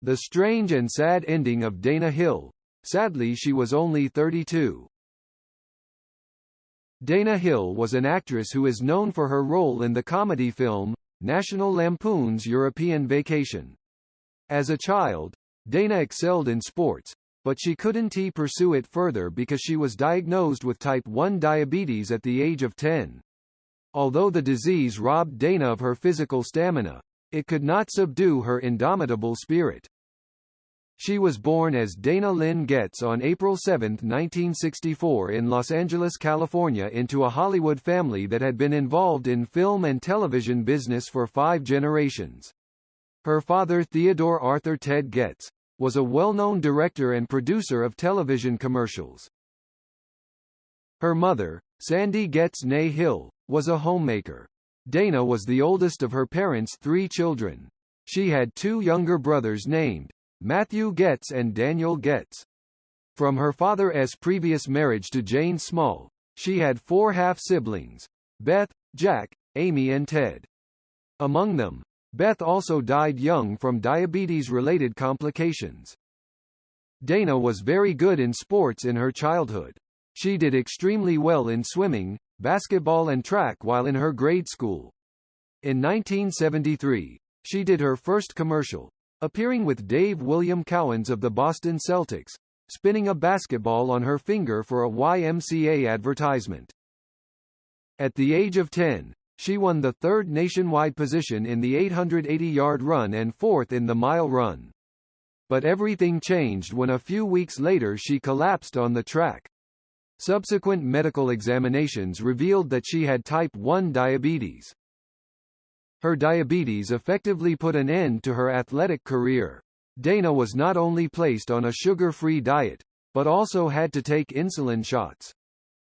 The strange and sad ending of Dana Hill. Sadly, she was only 32. Dana Hill was an actress who is known for her role in the comedy film, National Lampoon's European Vacation. As a child, Dana excelled in sports, but she couldn't pursue it further because she was diagnosed with type 1 diabetes at the age of 10. Although the disease robbed Dana of her physical stamina, it could not subdue her indomitable spirit. She was born as Dana Lynn Getz on April 7, 1964 in Los Angeles, California into a Hollywood family that had been involved in film and television business for 5 generations. Her father, Theodore Arthur Ted Getz, was a well-known director and producer of television commercials. Her mother, Sandy Getz née Hill, was a homemaker. Dana was the oldest of her parents' 3 children. She had 2 younger brothers named Matthew Getz and Daniel Getz. From her father's previous marriage to Jane Small, she had 4 half-siblings: Beth, Jack, Amy and Ted. Among them, Beth also died young from diabetes-related complications. Dana was very good in sports in her childhood. She did extremely well in swimming, basketball and track while in her grade school. In 1973, she did her first commercial, appearing with Dave William Cowens of the Boston Celtics, spinning a basketball on her finger for a YMCA advertisement. At the age of 10, she won the 3rd nationwide position in the 880-yard run and 4th in the mile run. But everything changed when a few weeks later she collapsed on the track. Subsequent medical examinations revealed that she had type 1 diabetes. Her diabetes effectively put an end to her athletic career. Dana was not only placed on a sugar-free diet, but also had to take insulin shots.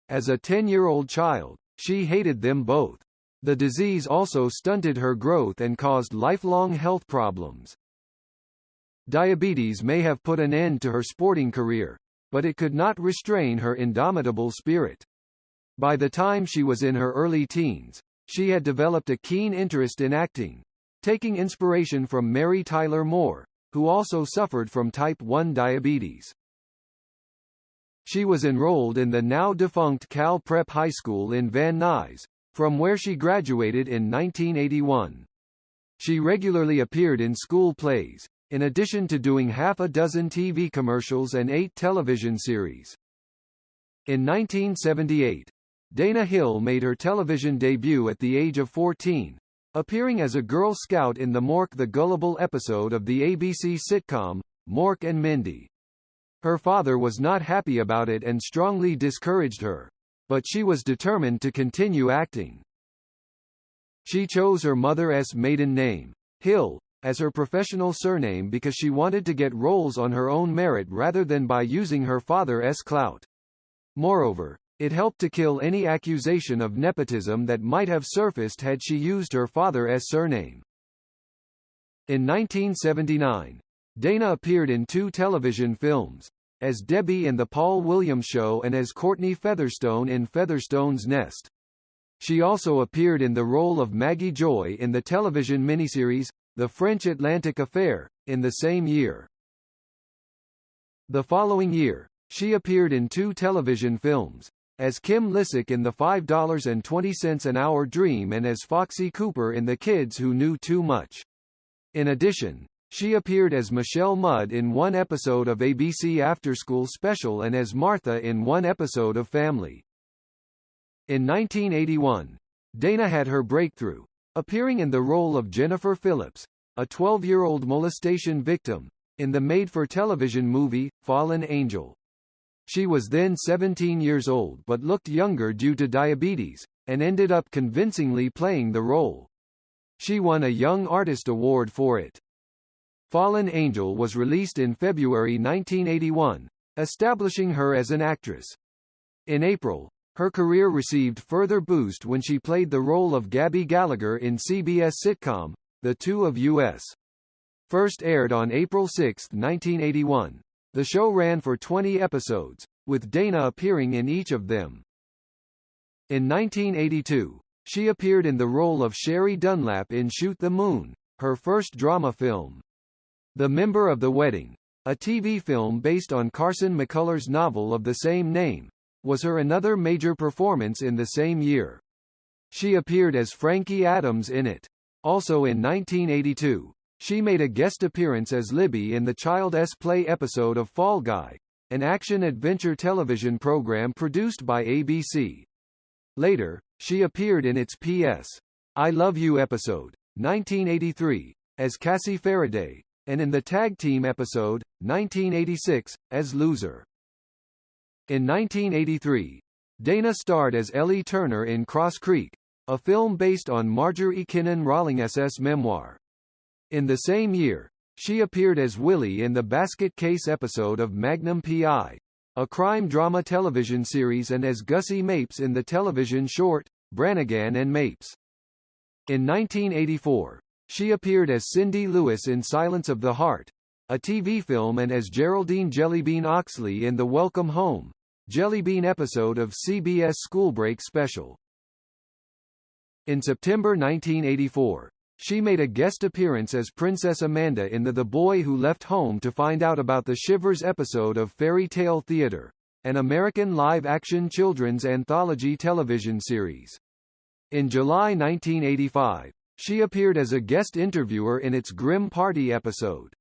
As a 10-year-old child, she hated them both. The disease also stunted her growth and caused lifelong health problems. Diabetes may have put an end to her sporting career, but it could not restrain her indomitable spirit. By the time she was in her early teens, she had developed a keen interest in acting, taking inspiration from Mary Tyler Moore, who also suffered from type 1 diabetes. She was enrolled in the now-defunct Cal Prep High School in Van Nuys, from where she graduated in 1981. She regularly appeared in school plays, in addition to doing half a dozen TV commercials and 8 television series. In 1978, Dana Hill made her television debut at the age of 14, appearing as a Girl Scout in the Mork the Gullible episode of the ABC sitcom, Mork and Mindy. Her father was not happy about it and strongly discouraged her, but she was determined to continue acting. She chose her mother's maiden name, Hill, as her professional surname because she wanted to get roles on her own merit rather than by using her father's clout. Moreover, it helped to kill any accusation of nepotism that might have surfaced had she used her father's surname. In 1979, Dana appeared in 2 television films, as Debbie in The Paul Williams Show and as Courtney Featherstone in Featherstone's Nest. She also appeared in the role of Maggie Joy in the television miniseries, The French Atlantic Affair, in the same year. The following year, she appeared in 2 television films, as Kim Lissick in The $5.20 an Hour Dream and as Foxy Cooper in The Kids Who Knew Too Much. In addition, she appeared as Michelle Mudd in 1 episode of ABC After School Special and as Martha in 1 episode of Family. In 1981, Dana had her breakthrough, appearing in the role of Jennifer Phillips, a 12-year-old molestation victim, in the made-for-television movie, Fallen Angel. She was then 17 years old but looked younger due to diabetes, and ended up convincingly playing the role. She won a Young Artist Award for it. Fallen Angel was released in February 1981, establishing her as an actress. In April, her career received further boost when she played the role of Gabby Gallagher in CBS sitcom, The Two of Us. First aired on April 6, 1981. The show ran for 20 episodes, with Dana appearing in each of them. In 1982, she appeared in the role of Sherry Dunlap in Shoot the Moon, her first drama film. The Member of the Wedding, a TV film based on Carson McCullers' novel of the same name, was her another major performance in the same year. She appeared as Frankie Adams in it. Also in 1982, she made a guest appearance as Libby in the Child's Play episode of Fall Guy, an action-adventure television program produced by ABC. Later, she appeared in its P.S. I Love You episode, 1983, as Cassie Faraday, and in the tag team episode, 1986, as Loser. In 1983, Dana starred as Ellie Turner in Cross Creek, a film based on Marjorie Kinnan Rawlings's memoir. In the same year, she appeared as Willie in the Basket Case episode of Magnum P.I., a crime drama television series, and as Gussie Mapes in the television short, Brannigan and Mapes. In 1984, she appeared as Cindy Lewis in Silence of the Heart, a TV film, and as Geraldine Jellybean Oxley in the Welcome Home, Jellybean episode of CBS School Break Special. In September 1984, she made a guest appearance as Princess Amanda in The Boy Who Left Home to Find Out About the Shivers episode of Fairy Tale Theater, an American live-action children's anthology television series. In July 1985, she appeared as a guest interviewer in its Grim Party episode.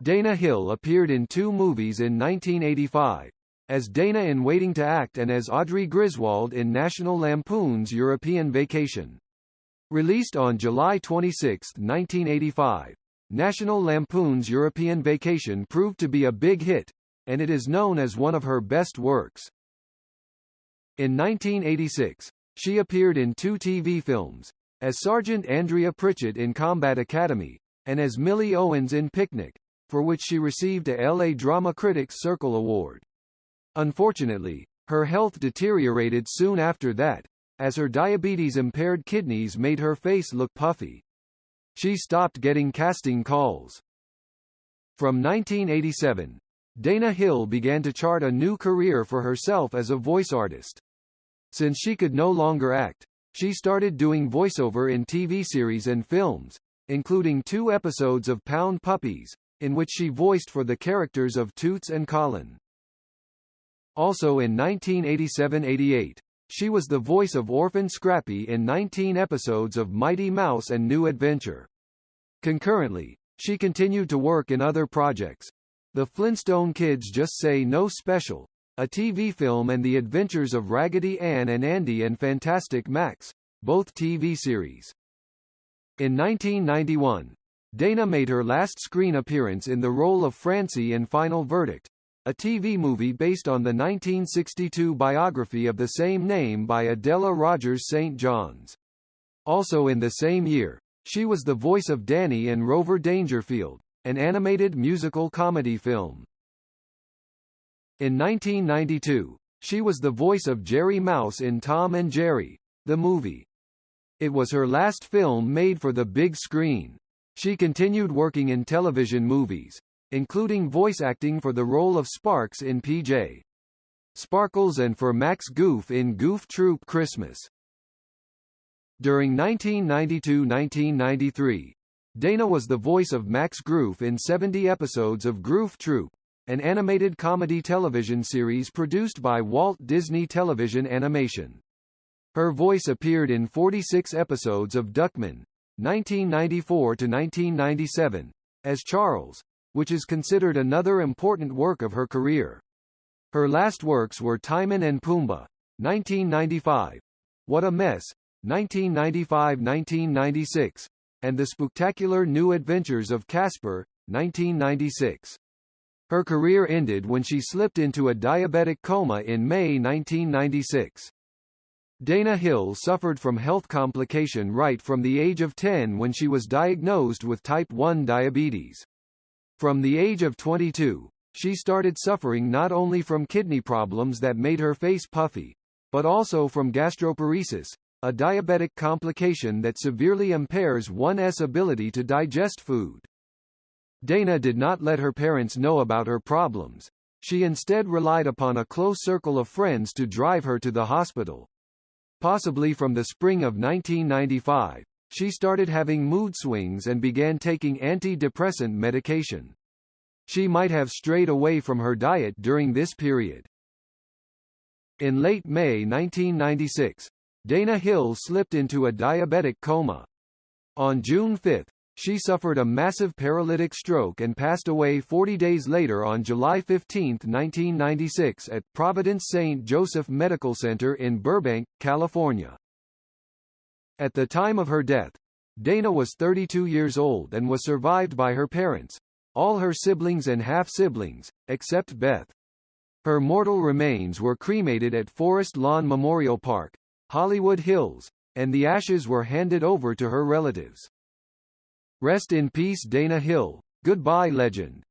Dana Hill appeared in 2 movies in 1985, as Dana in Waiting to Act and as Audrey Griswold in National Lampoon's European Vacation. Released on July 26, 1985, National Lampoon's European Vacation proved to be a big hit, and it is known as one of her best works. In 1986, she appeared in 2 TV films, as Sergeant Andrea Pritchett in Combat Academy, and as Millie Owens in Picnic, for which she received a LA Drama Critics Circle Award. Unfortunately, her health deteriorated soon after that, as her diabetes-impaired kidneys made her face look puffy. She stopped getting casting calls. From 1987, Dana Hill began to chart a new career for herself as a voice artist. Since she could no longer act, she started doing voiceover in TV series and films, including 2 episodes of Pound Puppies, in which she voiced for the characters of Toots and Colin. Also in 1987-88, she was the voice of Orphan Scrappy in 19 episodes of Mighty Mouse and New Adventure. Concurrently, she continued to work in other projects. The Flintstone Kids Just Say No Special, a TV film, and The Adventures of Raggedy Ann and Andy and Fantastic Max, both TV series. In 1991, Dana made her last screen appearance in the role of Francie in Final Verdict, a TV movie based on the 1962 biography of the same name by Adela Rogers St. John's. Also in the same year, she was the voice of Danny in Rover Dangerfield, an animated musical comedy film. In 1992, she was the voice of Jerry Mouse in Tom and Jerry, the movie. It was her last film made for the big screen. She continued working in television movies, including voice acting for the role of Sparks in P.J. Sparkles and for Max Goof in Goof Troop Christmas. During 1992-1993, Dana was the voice of Max Goof in 70 episodes of Goof Troop, an animated comedy television series produced by Walt Disney Television Animation. Her voice appeared in 46 episodes of Duckman, 1994-1997, as Charles, which is considered another important work of her career. Her last works were Timon and Pumbaa, 1995, What a Mess, 1995-1996, and The Spooktacular New Adventures of Casper, 1996. Her career ended when she slipped into a diabetic coma in May 1996. Dana Hill suffered from health complication right from the age of 10 when she was diagnosed with type 1 diabetes. From the age of 22, she started suffering not only from kidney problems that made her face puffy, but also from gastroparesis, a diabetic complication that severely impairs one's ability to digest food. Dana did not let her parents know about her problems. She instead relied upon a close circle of friends to drive her to the hospital. Possibly from the spring of 1995, she started having mood swings and began taking anti-depressant medication. She might have strayed away from her diet during this period. In late May 1996, Dana Hill slipped into a diabetic coma. On June 5, she suffered a massive paralytic stroke and passed away 40 days later on July 15, 1996 at Providence St. Joseph Medical Center in Burbank, California. At the time of her death, Dana was 32 years old and was survived by her parents, all her siblings and half-siblings, except Beth. Her mortal remains were cremated at Forest Lawn Memorial Park, Hollywood Hills, and the ashes were handed over to her relatives. Rest in peace, Dana Hill. Goodbye, legend.